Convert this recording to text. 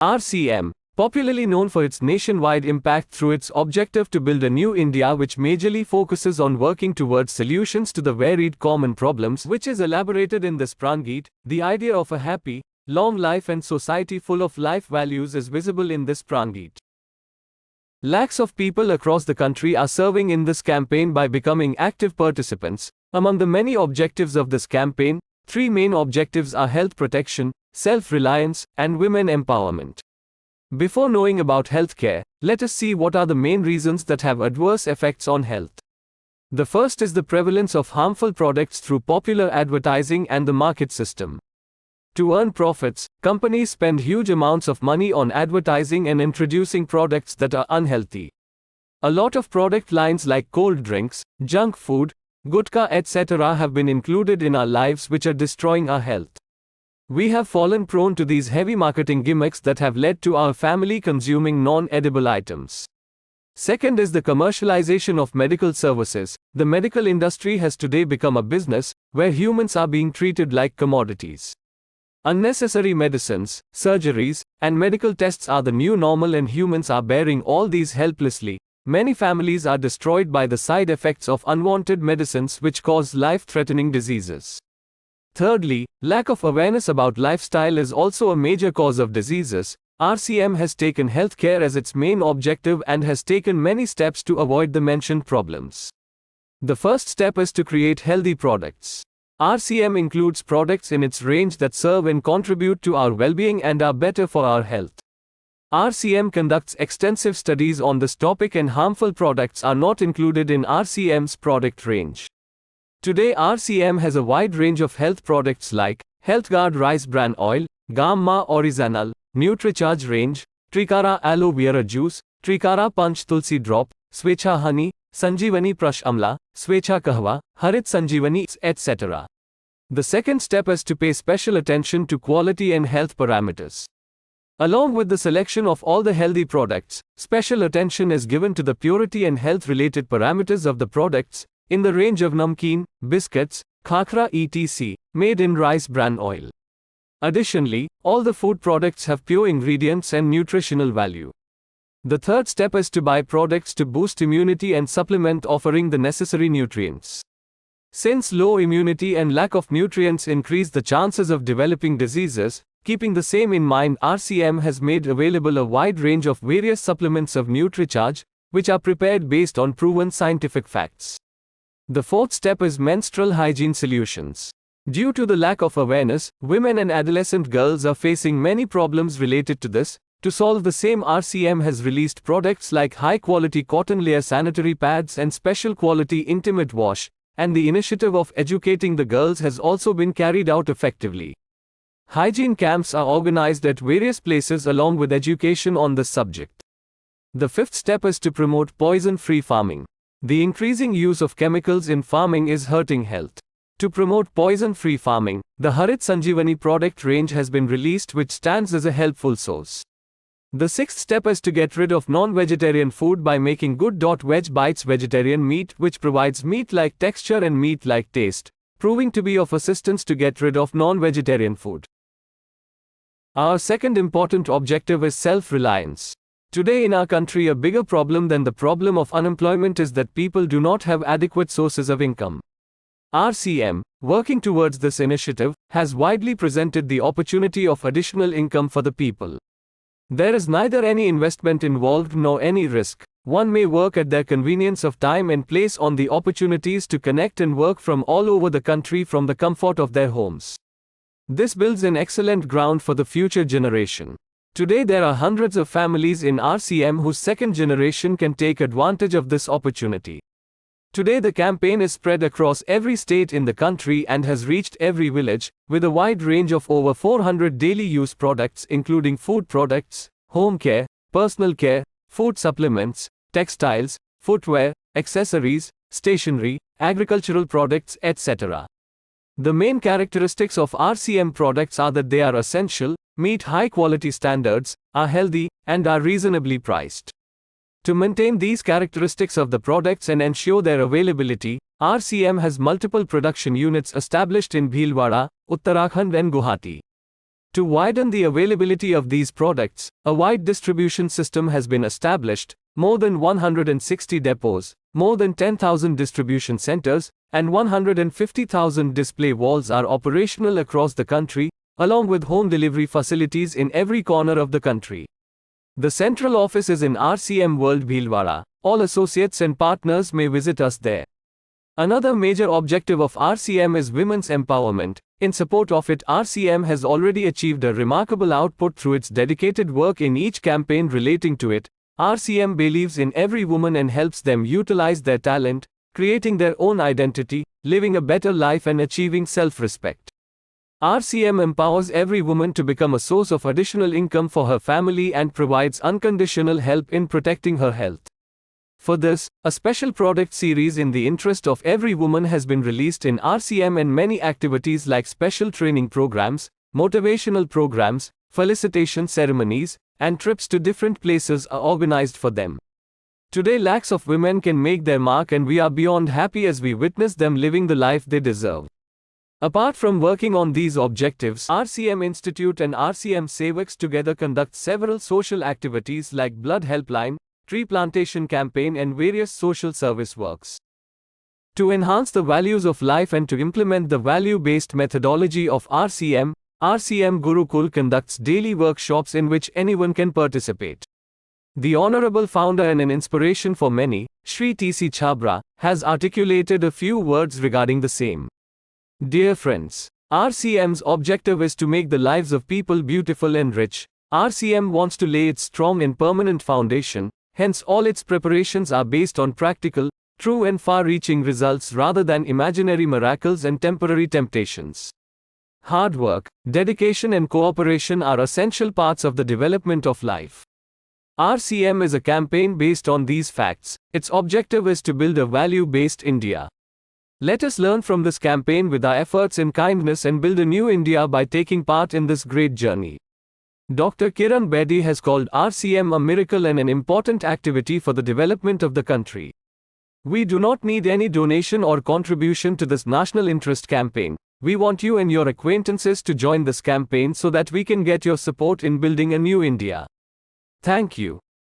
RCM, popularly known for its nationwide impact through its objective to build a new India which majorly focuses on working towards solutions to the varied common problems which is elaborated in this Prangeet. The idea of a happy, long life and society full of life values is visible in this Prangeet. Lakhs of people across the country are serving in this campaign by becoming active participants. Among the many objectives of this campaign, three main objectives are health protection, self-reliance, and women empowerment. Before knowing about healthcare, let us see what are the main reasons that have adverse effects on health. The first is the prevalence of harmful products through popular advertising and the market system. To earn profits, companies spend huge amounts of money on advertising and introducing products that are unhealthy. A lot of product lines like cold drinks, junk food, gutka etc. have been included in our lives which are destroying our health. We have fallen prone to these heavy marketing gimmicks that have led to our family consuming non-edible items. Second is the commercialization of medical services. The medical industry has today become a business where humans are being treated like commodities. Unnecessary medicines, surgeries, and medical tests are the new normal and humans are bearing all these helplessly. Many families are destroyed by the side effects of unwanted medicines which cause life-threatening diseases. Thirdly, lack of awareness about lifestyle is also a major cause of diseases. RCM has taken healthcare as its main objective and has taken many steps to avoid the mentioned problems. The first step is to create healthy products. RCM includes products in its range that serve and contribute to our well-being and are better for our health. RCM conducts extensive studies on this topic and harmful products are not included in RCM's product range. Today RCM has a wide range of health products like HealthGuard Rice Bran Oil, Gamma Original, NutriCharge Range, Trikara Aloe Vera Juice, Trikara Punch Tulsi Drop, Swecha Honey, Sanjeevani Prash Amla, Swecha Kahwa, Harit Sanjeevani, etc. The second step is to pay special attention to quality and health parameters. Along with the selection of all the healthy products, special attention is given to the purity and health-related parameters of the products, in the range of namkeen, biscuits, khakra etc., made in rice bran oil. Additionally, all the food products have pure ingredients and nutritional value. The third step is to buy products to boost immunity and supplement offering the necessary nutrients. Since low immunity and lack of nutrients increase the chances of developing diseases, keeping the same in mind, RCM has made available a wide range of various supplements of NutriCharge, which are prepared based on proven scientific facts. The fourth step is menstrual hygiene solutions. Due to the lack of awareness, women and adolescent girls are facing many problems related to this. To solve the same, RCM has released products like high-quality cotton layer sanitary pads and special quality intimate wash, and the initiative of educating the girls has also been carried out effectively. Hygiene camps are organized at various places along with education on this subject. The fifth step is to promote poison-free farming. The increasing use of chemicals in farming is hurting health. To promote poison-free farming, the Harit Sanjeevani product range has been released which stands as a helpful source. The sixth step is to get rid of non-vegetarian food by making good. Veg Bites vegetarian meat which provides meat-like texture and meat-like taste, proving to be of assistance to get rid of non-vegetarian food. Our second important objective is self-reliance. Today in our country, a bigger problem than the problem of unemployment is that people do not have adequate sources of income. RCM, working towards this initiative, has widely presented the opportunity of additional income for the people. There is neither any investment involved nor any risk. One may work at their convenience of time and place on the opportunities to connect and work from all over the country from the comfort of their homes. This builds an excellent ground for the future generation. Today there are hundreds of families in RCM whose second generation can take advantage of this opportunity. Today the campaign is spread across every state in the country and has reached every village, with a wide range of over 400 daily use products including food products, home care, personal care, food supplements, textiles, footwear, accessories, stationery, agricultural products, etc. The main characteristics of RCM products are that they are essential, meet high-quality standards, are healthy, and are reasonably priced. To maintain these characteristics of the products and ensure their availability, RCM has multiple production units established in Bhilwara, Uttarakhand and Guwahati. To widen the availability of these products, a wide distribution system has been established. More than 160 depots, more than 10,000 distribution centers, and 150,000 display walls are operational across the country, along with home delivery facilities in every corner of the country. The central office is in RCM World Bhilwara. All associates and partners may visit us there. Another major objective of RCM is women's empowerment. In support of it, RCM has already achieved a remarkable output through its dedicated work in each campaign relating to it. RCM believes in every woman and helps them utilize their talent, creating their own identity, living a better life and achieving self-respect. RCM empowers every woman to become a source of additional income for her family and provides unconditional help in protecting her health. For this, a special product series in the interest of every woman has been released in RCM, and many activities like special training programs, motivational programs, felicitation ceremonies, and trips to different places are organized for them. Today lakhs of women can make their mark, and we are beyond happy as we witness them living the life they deserve. Apart from working on these objectives, RCM Institute and RCM Sevaks together conduct several social activities like blood helpline, tree plantation campaign and various social service works. To enhance the values of life and to implement the value-based methodology of RCM, RCM Gurukul conducts daily workshops in which anyone can participate. The honorable founder and an inspiration for many, Shri T.C. Chhabra, has articulated a few words regarding the same. Dear friends, RCM's objective is to make the lives of people beautiful and rich. RCM wants to lay its strong and permanent foundation, hence all its preparations are based on practical, true and far-reaching results rather than imaginary miracles and temporary temptations. Hard work, dedication and cooperation are essential parts of the development of life. RCM is a campaign based on these facts. Its objective is to build a value-based India. Let us learn from this campaign with our efforts in kindness and build a new India by taking part in this great journey. Dr. Kiran Bedi has called RCM a miracle and an important activity for the development of the country. We do not need any donation or contribution to this national interest campaign. We want you and your acquaintances to join this campaign so that we can get your support in building a new India. Thank you.